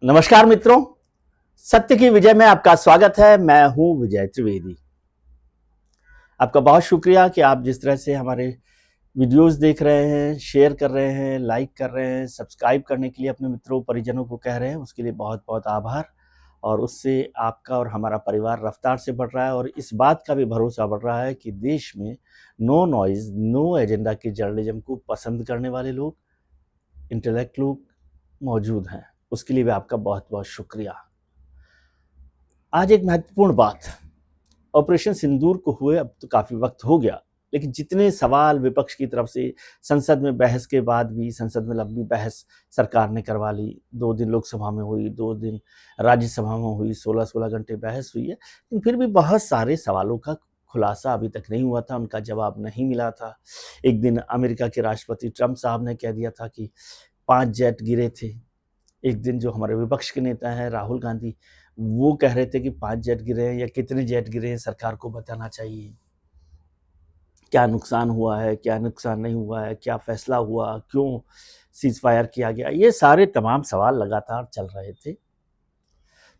नमस्कार मित्रों, सत्य की विजय में आपका स्वागत है। मैं हूं विजय त्रिवेदी। आपका बहुत शुक्रिया कि आप जिस तरह से हमारे वीडियोस देख रहे हैं, शेयर कर रहे हैं, लाइक कर रहे हैं, सब्सक्राइब करने के लिए अपने मित्रों परिजनों को कह रहे हैं, उसके लिए बहुत बहुत आभार। और उससे आपका और हमारा परिवार रफ्तार से बढ़ रहा है और इस बात का भी भरोसा बढ़ रहा है कि देश में नो नॉइज नो एजेंडा के जर्नलिज्म को पसंद करने वाले लोग, इंटेलेक्ट लोग मौजूद हैं। उसके लिए भी आपका बहुत बहुत शुक्रिया। आज एक महत्वपूर्ण बात, ऑपरेशन सिंदूर को हुए अब तो काफी वक्त हो गया, लेकिन जितने सवाल विपक्ष की तरफ से संसद में बहस के बाद भी, संसद में लंबी बहस सरकार ने करवा ली, 2 दिन लोकसभा में हुई, 2 दिन राज्यसभा में हुई, 16-16 घंटे बहस हुई है, लेकिन फिर भी बहुत सारे सवालों का खुलासा अभी तक नहीं हुआ था, उनका जवाब नहीं मिला था। एक दिन अमेरिका के राष्ट्रपति ट्रंप साहब ने कह दिया था कि 5 जेट गिरे थे। एक दिन जो हमारे विपक्ष के नेता हैं राहुल गांधी, वो कह रहे थे कि 5 जेट गिरे हैं या कितने जेट गिरे हैं सरकार को बताना चाहिए। क्या नुकसान हुआ है, क्या नुकसान नहीं हुआ है, क्या फैसला हुआ, क्यों सीज फायर किया गया, ये सारे तमाम सवाल लगातार चल रहे थे।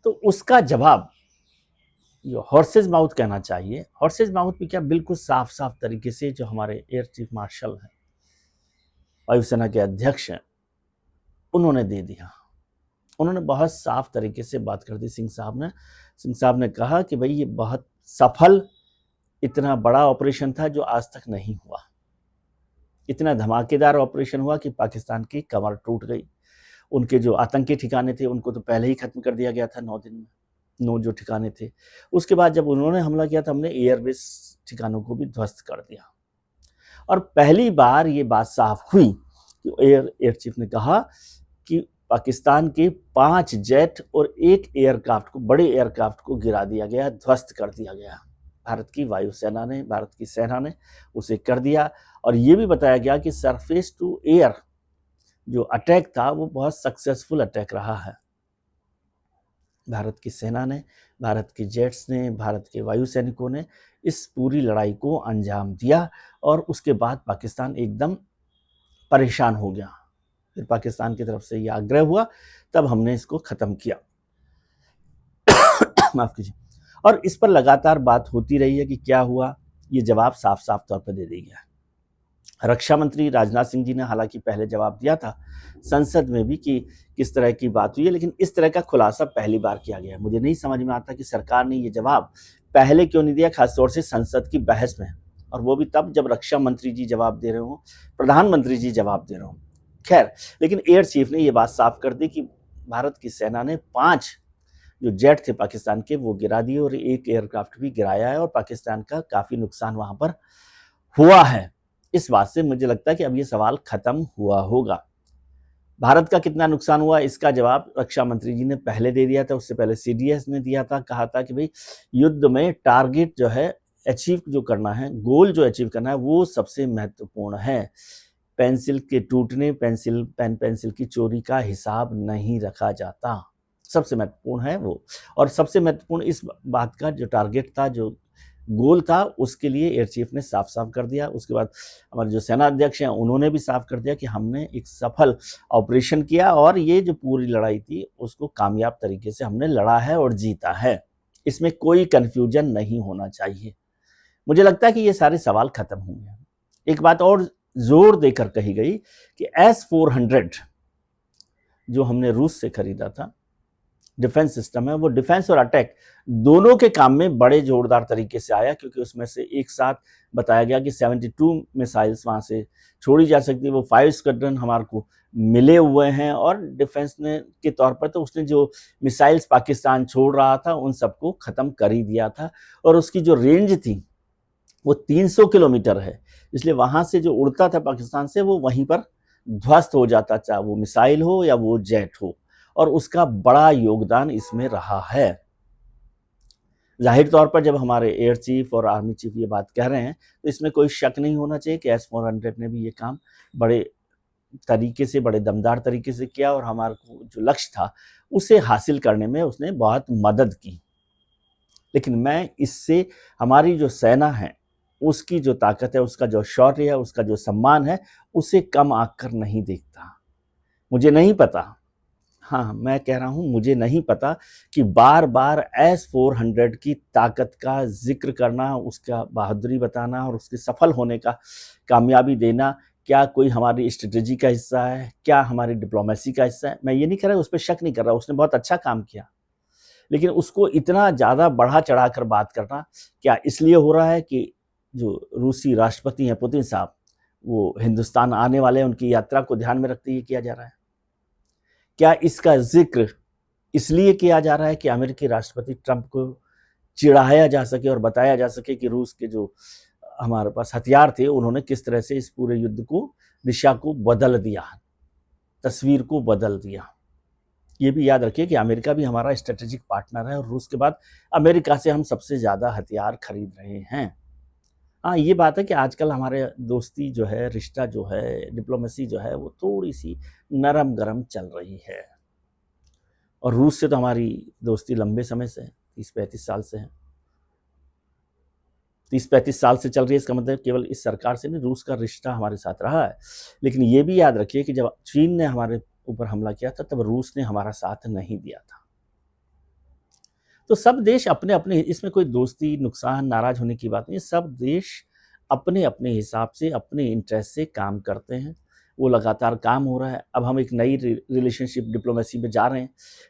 तो उसका जवाब जो हॉर्सेज माउथ कहना चाहिए, हॉर्सेज माउथ भी क्या, बिल्कुल साफ साफ तरीके से जो हमारे एयर चीफ मार्शल हैं, वायुसेना के अध्यक्ष हैं, उन्होंने दे दिया। उन्होंने बहुत साफ तरीके से बात कर दी। सिंह साहब ने कहा कि भाई ये बहुत सफल, इतना बड़ा ऑपरेशन था जो आज तक नहीं हुआ। इतना धमाकेदार ऑपरेशन हुआ कि पाकिस्तान की कमर टूट गई। उनके जो आतंकी ठिकाने थे उनको तो पहले ही खत्म कर दिया गया था 9 दिन में, 9 जो ठिकाने थे। उसके बाद जब उन्होंने हमला किया था, हमने एयरबेस ठिकानों को भी ध्वस्त कर दिया। और पहली बार ये बात साफ हुई कि एयर चीफ ने कहा कि पाकिस्तान के 5 जेट और एक एयरक्राफ्ट को, बड़े एयरक्राफ्ट को गिरा दिया गया, ध्वस्त कर दिया गया। भारत की वायुसेना ने, भारत की सेना ने उसे कर दिया। और ये भी बताया गया कि सरफेस टू एयर जो अटैक था वो बहुत सक्सेसफुल अटैक रहा है। भारत की सेना ने, भारत के जेट्स ने, भारत के वायुसैनिकों ने इस पूरी लड़ाई को अंजाम दिया। और उसके बाद पाकिस्तान एकदम परेशान हो गया। फिर पाकिस्तान की तरफ से यह आग्रह हुआ, तब हमने इसको खत्म किया। माफ कीजिए। और इस पर लगातार बात होती रही है कि क्या हुआ, ये जवाब साफ साफ तौर पर दे दिया गया। रक्षा मंत्री राजनाथ सिंह जी ने हालांकि पहले जवाब दिया था संसद में भी कि किस तरह की बात हुई है, लेकिन इस तरह का खुलासा पहली बार किया गया है। मुझे नहीं समझ में आता कि सरकार ने ये जवाब पहले क्यों नहीं दिया, खासतौर से संसद की बहस में, और वो भी तब जब रक्षा मंत्री जी जवाब दे रहे हो, प्रधानमंत्री जी जवाब दे रहे हो। खैर, लेकिन एयर चीफ ने ये बात साफ कर दी कि भारत की सेना ने 5 जो जेट थे पाकिस्तान के वो गिरा दिए और एक एयरक्राफ्ट भी गिराया है और पाकिस्तान का काफी नुकसान वहां पर हुआ है। इस बात से मुझे लगता है कि अब ये सवाल खत्म हुआ होगा। भारत का कितना नुकसान हुआ इसका जवाब रक्षा मंत्री जी ने पहले दे दिया था, उससे पहले सीडीएस ने दिया था। कहा था कि भाई युद्ध में टारगेट जो है अचीव जो करना है, गोल जो अचीव करना है, वो सबसे महत्वपूर्ण है। पेंसिल के टूटने, पेंसिल की चोरी का हिसाब नहीं रखा जाता, सबसे महत्वपूर्ण है वो। और सबसे महत्वपूर्ण इस बात का जो टारगेट था, जो गोल था, उसके लिए एयर चीफ ने साफ साफ कर दिया। उसके बाद हमारे जो सेना अध्यक्ष हैं उन्होंने भी साफ कर दिया कि हमने एक सफल ऑपरेशन किया और ये जो पूरी लड़ाई थी उसको कामयाब तरीके से हमने लड़ा है और जीता है। इसमें कोई कंफ्यूजन नहीं होना चाहिए। मुझे लगता है कि ये सारे सवाल खत्म होंगे। एक बात और जोर देकर कही गई कि S-400 जो हमने रूस से खरीदा था, डिफेंस सिस्टम है, वो डिफेंस और अटैक दोनों के काम में बड़े जोरदार तरीके से आया, क्योंकि उसमें से एक साथ बताया गया कि 72 मिसाइल्स वहां से छोड़ी जा सकती है। वो 5 स्क्वाड्रन हमारे को मिले हुए हैं और डिफेंस ने के तौर पर तो उसने जो मिसाइल्स पाकिस्तान छोड़ रहा था उन सबको खत्म कर ही दिया था। और उसकी जो रेंज थी वो 300 किलोमीटर है, इसलिए वहां से जो उड़ता था पाकिस्तान से वो वहीं पर ध्वस्त हो जाता, चाहे वो मिसाइल हो या वो जेट हो। और उसका बड़ा योगदान इसमें रहा है। जाहिर तौर पर जब हमारे एयर चीफ और आर्मी चीफ ये बात कह रहे हैं तो इसमें कोई शक नहीं होना चाहिए कि S-400 ने भी ये काम बड़े तरीके से, बड़े दमदार तरीके से किया और हमारे को जो लक्ष्य था उसे हासिल करने में उसने बहुत मदद की। लेकिन मैं इससे हमारी जो सेना है उसकी जो ताकत है, उसका जो शौर्य है, उसका जो सम्मान है, उसे कम आंक कर नहीं देखता। मुझे नहीं पता हाँ, मैं कह रहा हूँ मुझे नहीं पता कि बार-बार S-400 की ताकत का ज़िक्र करना, उसका बहादुरी बताना और उसके सफल होने का कामयाबी देना, क्या कोई हमारी स्ट्रैटेजी का हिस्सा है? क्या हमारी डिप्लोमेसी का हिस्सा है? मैं ये नहीं कह रहा, उस पे शक नहीं कर रहा, उसने बहुत अच्छा काम किया। लेकिन उसको इतना ज़्यादा बढ़ा-चढ़ा कर बात करना, क्या इसलिए हो रहा है कि जो रूसी राष्ट्रपति हैं पुतिन साहब, वो हिंदुस्तान आने वाले हैं, उनकी यात्रा को ध्यान में रखते हुए किया जा रहा है? क्या इसका ज़िक्र इसलिए किया जा रहा है कि अमेरिकी राष्ट्रपति ट्रंप को चिढ़ाया जा सके और बताया जा सके कि रूस के जो हमारे पास हथियार थे, उन्होंने किस तरह से इस पूरे युद्ध को, दिशा को बदल दिया, तस्वीर को बदल दिया। ये भी याद रखिए कि अमेरिका भी हमारा स्ट्रेटेजिक पार्टनर है और रूस के बाद अमेरिका से हम सबसे ज़्यादा हथियार खरीद रहे हैं। हाँ, ये बात है कि आजकल हमारे दोस्ती जो है, रिश्ता जो है, डिप्लोमेसी जो है, वो थोड़ी-सी नरम-गरम चल रही है। और रूस से तो हमारी दोस्ती लंबे समय से है, 30-35 साल से है। 30-35 साल से चल रही है, इसका मतलब केवल इस सरकार से नहीं, रूस का रिश्ता हमारे साथ रहा है। लेकिन ये भी याद रखिए कि जब चीन ने हमारे ऊपर हमला किया था, तब रूस ने हमारा साथ नहीं दिया था। तो सब देश अपने-अपने, इसमें कोई दोस्ती, नुकसान, नाराज़ होने की बात नहीं है। सब देश अपने-अपने हिसाब से, अपने इंटरेस्ट से काम करते हैं। वो लगातार काम हो रहा है। अब हम एक नई रिलेशनशिप डिप्लोमेसी में जा रहे हैं।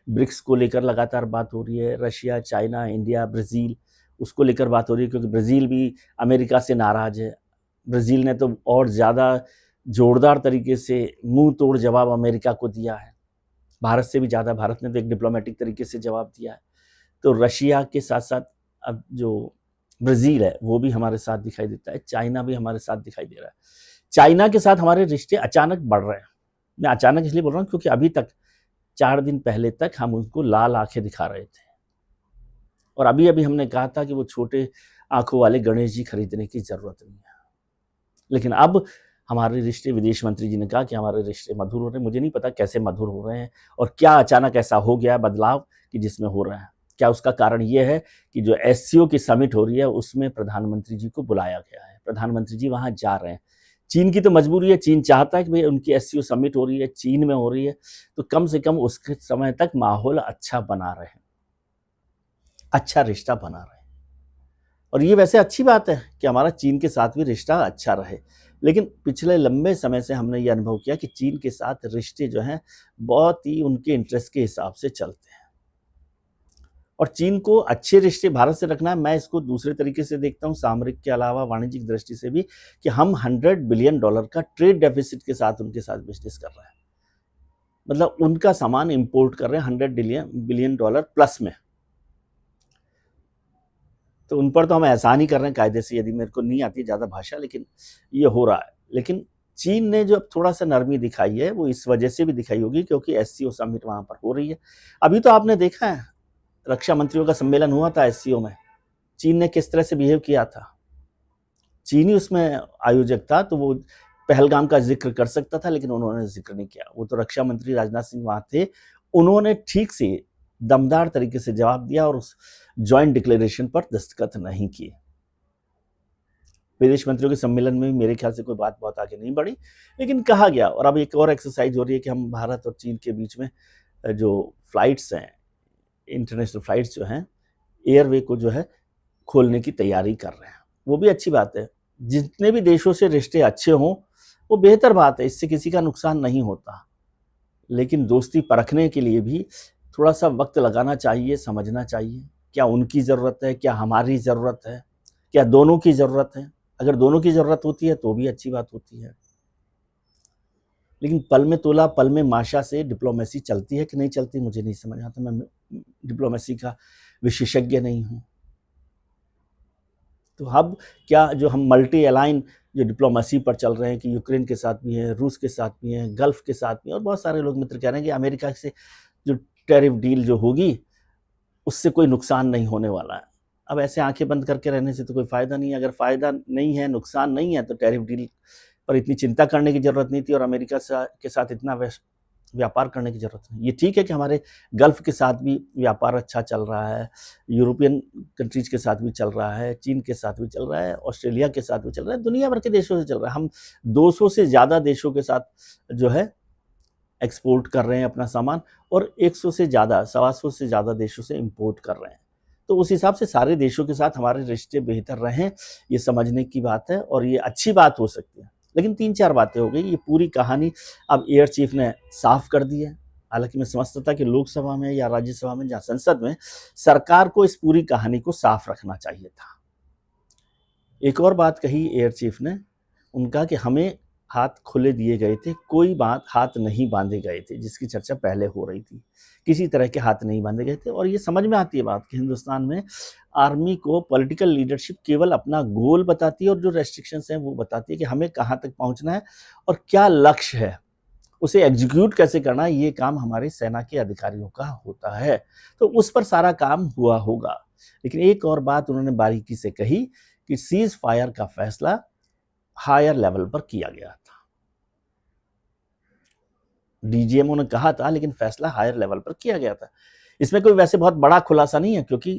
ब्रिक्स को लेकर लगातार बात हो रही है। रशिया, चाइना, इंडिया, ब्राज़ील, उसको लेकर बात हो रही है क्योंकि ब्राज़ील भी अमेरिका से नाराज़ है। ब्राज़ील ने तो और ज़्यादा जोरदार तरीके से मुँह तोड़ जवाब अमेरिका को दिया है। भारत से भी ज़्यादा भारत ने तो एक डिप्लोमेटिक तरीके से जवाब दिया है। तो रशिया के साथ-साथ अब जो ब्राज़ील है, वो भी हमारे साथ दिखाई देता है, चाइना भी हमारे साथ दिखाई दे रहा है। चाइना के साथ हमारे रिश्ते अचानक बढ़ रहे हैं। मैं अचानक इसलिए बोल रहा हूँ क्योंकि अभी तक 4 दिन पहले तक हम उनको लाल आँखें दिखा रहे थे और अभी-अभी हमने कहा था कि वो छोटे आँखों वाले गणेश जी खरीदने की ज़रूरत नहीं है। लेकिन अब हमारे रिश्ते, विदेश मंत्री जी ने कहा कि हमारे रिश्ते मधुर हो रहे हैं। मुझे नहीं पता कैसे मधुर हो रहे हैं और क्या अचानक ऐसा हो गया बदलाव कि जिसमें हो रहा है। क्या उसका कारण ये है कि जो एससीओ की समिट हो रही है, उसमें प्रधानमंत्री जी को बुलाया गया है। प्रधानमंत्री जी वहाँ जा रहे हैं। चीन की तो मजबूरी है, चीन चाहता है कि भई उनकी एससीओ समिट हो रही है, चीन में हो रही है, तो कम से कम उसके समय तक माहौल अच्छा बना रहें, अच्छा रिश्ता बना रहे। और ये वैसे अच्छी बात है कि हमारा चीन के साथ भी रिश्ता अच्छा रहे। लेकिन पिछले लंबे समय से हमने ये अनुभव किया कि चीन के साथ रिश्ते जो हैं, बहुत ही उनके इंटरेस्ट के हिसाब से चलते हैं। और चीन को अच्छे रिश्ते भारत से रखना है, मैं इसको दूसरे तरीके से देखता हूँ, सामरिक के अलावा वाणिज्यिक दृष्टि से भी, कि हम $100 बिलियन का ट्रेड डेफिसिट के साथ उनके साथ बिज़नेस कर रहे हैं। मतलब उनका सामान इम्पोर्ट कर रहे हैं $100 बिलियन प्लस में। तो उन पर तो हम एहसान ही कर रहे हैं कायदे से, यदि मेरे को नहीं आती ज़्यादा भाषा, लेकिन ये हो रहा है। लेकिन चीन ने जो अब थोड़ा-सा नरमी दिखाई है, वो इस वजह से भी दिखाई होगी क्योंकि एससीओ समिट वहाँ पर हो रही है। अभी तो आपने देखा है, रक्षा मंत्रियों का सम्मेलन हुआ था एससीओ में, चीन ने किस तरह से बिहेव किया था। चीन ही उसमें आयोजक था, तो वो पहलगाम का ज़िक्र कर सकता था, लेकिन उन्होंने ज़िक्र नहीं किया। वो तो रक्षा मंत्री राजनाथ सिंह वहाँ थे, उन्होंने ठीक से दमदार तरीके से जवाब दिया और उस जॉइंट डिक्लेरेशन पर दस्तखत नहीं किए। विदेश मंत्रियों के सम्मेलन में मेरे ख्याल से कोई बात बहुत आगे नहीं बढ़ी, लेकिन कहा गया। और अब एक और एक्सरसाइज हो रही है कि हम भारत और चीन के बीच में जो फ्लाइट्स हैं, इंटरनेशनल फ्लाइट्स जो हैं, एयरवे को जो है खोलने की तैयारी कर रहे हैं। वो भी अच्छी बात है। जितने भी देशों से रिश्ते अच्छे हों, वो बेहतर बात है, इससे किसी का नुकसान नहीं होता। लेकिन दोस्ती परखने के लिए भी थोड़ा-सा वक़्त लगाना चाहिए, समझना चाहिए। क्या उनकी ज़रूरत है, क्या हमारी ज़रूरत है, क्या दोनों की ज़रूरत है? अगर दोनों की ज़रूरत होती है, तो भी अच्छी बात होती है। लेकिन पल में तोला, पल में माशा से डिप्लोमेसी चलती है कि नहीं चलती, मुझे नहीं समझ आता। मैं डिप्लोमेसी का विशेषज्ञ नहीं हूँ। तो अब क्या जो हम मल्टी अलाइन जो डिप्लोमेसी पर चल रहे हैं कि यूक्रेन के साथ भी हैं, रूस के साथ भी हैं, गल्फ़ के साथ भी हैं, और बहुत सारे लोग मित्र कह रहे हैं कि अमेरिका से जो टैरिफ डील जो होगी, उससे कोई नुकसान नहीं होने वाला है। अब ऐसे आँखें बंद करके रहने से तो कोई फ़ायदा नहीं है। अगर फ़ायदा नहीं है, नुकसान नहीं है, तो टैरिफ डील पर इतनी चिंता करने की ज़रूरत नहीं थी और अमेरिका के साथ इतना व्यापार करने की ज़रूरत नहीं। ये ठीक है कि हमारे गल्फ़ के साथ भी व्यापार अच्छा चल रहा है, यूरोपियन कंट्रीज़ के साथ भी चल रहा है, चीन के साथ भी चल रहा है, ऑस्ट्रेलिया के साथ भी चल रहा है, दुनिया भर के देशों से चल रहा है। हम 200 से ज़्यादा देशों के साथ जो है एक्सपोर्ट कर रहे हैं अपना सामान, और 100 से ज़्यादा, 125 से ज़्यादा देशों से इंपोर्ट कर रहे हैं। तो उस हिसाब से सारे देशों के साथ हमारे रिश्ते बेहतर रहें, ये समझने की बात है, और ये अच्छी बात हो सकती है। लेकिन 3-4 बातें हो गई, ये पूरी कहानी अब एयर चीफ ने साफ कर दी है। हालांकि मैं समझता था कि लोकसभा में या राज्यसभा में या संसद में सरकार को इस पूरी कहानी को साफ रखना चाहिए था। एक और बात कही एयर चीफ ने, उनका कि हमें हाथ खुले दिए गए थे, कोई बात हाथ नहीं बांधे गए थे, जिसकी चर्चा पहले हो रही थी। किसी तरह के हाथ नहीं बांधे गए थे, और ये समझ में आती है बात कि हिंदुस्तान में आर्मी को पॉलिटिकल लीडरशिप केवल अपना गोल बताती है, और जो रेस्ट्रिक्शंस हैं वो बताती है कि हमें कहाँ तक पहुँचना है और क्या लक्ष्य है, उसे एग्जीक्यूट कैसे करना है, ये काम हमारे सेना के अधिकारियों का होता है। तो उस पर सारा काम हुआ होगा। लेकिन एक और बात उन्होंने बारीकी से कही कि सीज फायर का फैसला हायर लेवल पर किया गया था। डीजीएमओ ने कहा था, लेकिन फैसला हायर लेवल पर किया गया था। इसमें कोई वैसे बहुत बड़ा खुलासा नहीं है, क्योंकि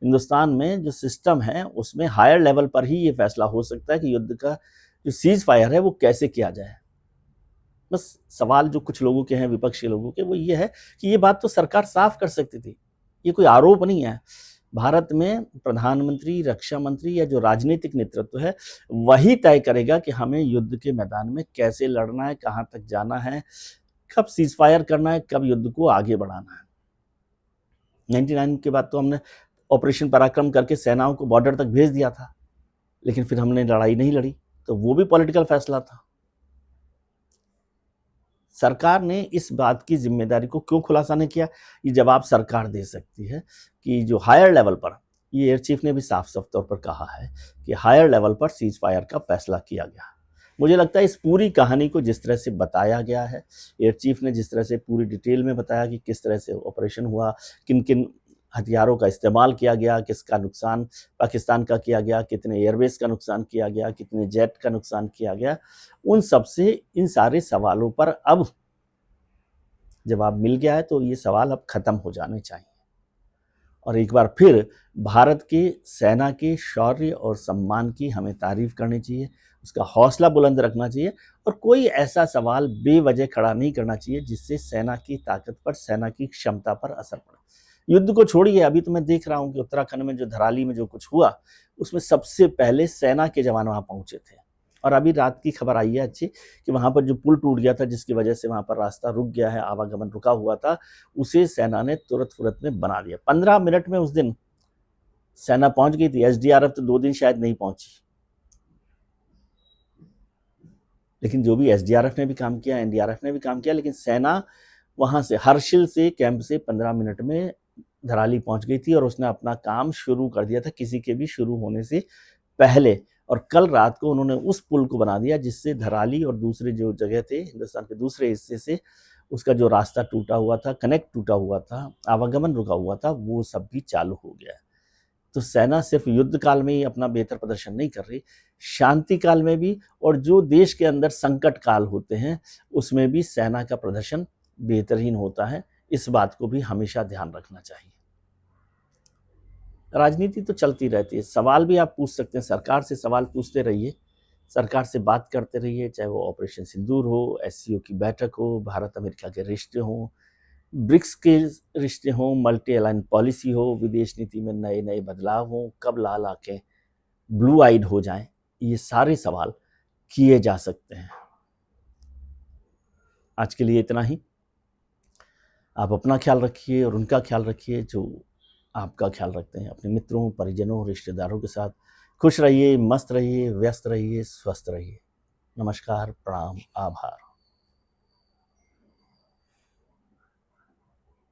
हिंदुस्तान में जो सिस्टम है उसमें हायर लेवल पर ही ये फैसला हो सकता है कि युद्ध का जो सीज फायर है वो कैसे किया जाए। बस सवाल जो कुछ लोगों के हैं, विपक्षी लोगों के, वो ये है कि ये बात तो सरकार साफ कर सकती थी, ये कोई आरोप नहीं है। भारत में प्रधानमंत्री, रक्षा मंत्री या जो राजनीतिक नेतृत्व है वही तय करेगा कि हमें युद्ध के मैदान में कैसे लड़ना है, कहाँ तक जाना है, कब सीज फायर करना है, कब युद्ध को आगे बढ़ाना है। 99 के बाद तो हमने ऑपरेशन पराक्रम करके सेनाओं को बॉर्डर तक भेज दिया था, लेकिन फिर हमने लड़ाई नहीं लड़ी, तो वो भी पॉलिटिकल फैसला था। सरकार ने इस बात की जिम्मेदारी को क्यों खुलासा नहीं किया, ये जवाब सरकार दे सकती है कि जो हायर लेवल पर, ये एयर चीफ ने भी साफ साफ तौर पर कहा है कि हायर लेवल पर सीज फायर का फैसला किया गया। मुझे लगता है इस पूरी कहानी को जिस तरह से बताया गया है, एयर चीफ ने जिस तरह से पूरी डिटेल में बताया कि किस तरह से ऑपरेशन हुआ, किन किन हथियारों का इस्तेमाल किया गया, किसका नुकसान पाकिस्तान का किया गया, कितने एयरबेस का नुकसान किया गया, कितने जेट का नुकसान किया गया, उन सब से इन सारे सवालों पर अब जवाब मिल गया है, तो ये सवाल अब खत्म हो जाने चाहिए। और एक बार फिर भारत के सेना के शौर्य और सम्मान की हमें तारीफ करनी चाहिए, उसका हौसला बुलंद रखना चाहिए, और कोई ऐसा सवाल बेवजह खड़ा नहीं करना चाहिए जिससे सेना की ताकत पर, सेना की क्षमता पर असर पड़े। युद्ध को छोड़िए, अभी तो मैं देख रहा हूँ कि उत्तराखंड में जो धराली में जो कुछ हुआ, उसमें सबसे पहले सेना के जवान वहाँ पहुंचे थे। और अभी रात की खबर आई है अच्छी कि वहाँ पर जो पुल टूट गया था, जिसकी वजह से वहाँ पर रास्ता रुक गया है, आवागमन रुका हुआ था, उसे सेना ने तुरंत में बना दिया। 15 मिनट में उस दिन सेना पहुंच गई थी। एसडीआरएफ तो 2 दिन शायद नहीं पहुंची, लेकिन जो भी एसडीआरएफ ने भी काम किया, एनडीआरएफ ने भी काम किया, लेकिन सेना वहां से, हर्षिल से, कैंप से 15 मिनट में धराली पहुंच गई थी, और उसने अपना काम शुरू कर दिया था किसी के भी शुरू होने से पहले। और कल रात को उन्होंने उस पुल को बना दिया जिससे धराली और दूसरे जो जगह थे हिंदुस्तान के दूसरे हिस्से से उसका जो रास्ता टूटा हुआ था, कनेक्ट टूटा हुआ था, आवागमन रुका हुआ था, वो सब भी चालू हो गया। तो सेना सिर्फ युद्ध काल में ही अपना बेहतर प्रदर्शन नहीं कर रही, शांति काल में भी, और जो देश के अंदर संकट काल होते हैं उसमें भी सेना का प्रदर्शन बेहतरीन होता है। इस बात को भी हमेशा ध्यान रखना चाहिए। राजनीति तो चलती रहती है, सवाल भी आप पूछ सकते हैं, सरकार से सवाल पूछते रहिए, सरकार से बात करते रहिए, चाहे वो ऑपरेशन सिंदूर हो, एससीओ की बैठक हो, भारत अमेरिका के रिश्ते हों, ब्रिक्स के रिश्ते हों, मल्टी अलाइन पॉलिसी हो, विदेश नीति में नए नए बदलाव हों, कब लाल आंखें ब्लू आइड हो जाएं, ये सारे सवाल किए जा सकते हैं। आज के लिए इतना ही। आप अपना ख्याल रखिए और उनका ख्याल रखिए जो आपका ख्याल रखते हैं। अपने मित्रों, परिजनों, रिश्तेदारों के साथ खुश रहिए, मस्त रहिए, व्यस्त रहिए, स्वस्थ रहिए। नमस्कार, प्रणाम, आभार।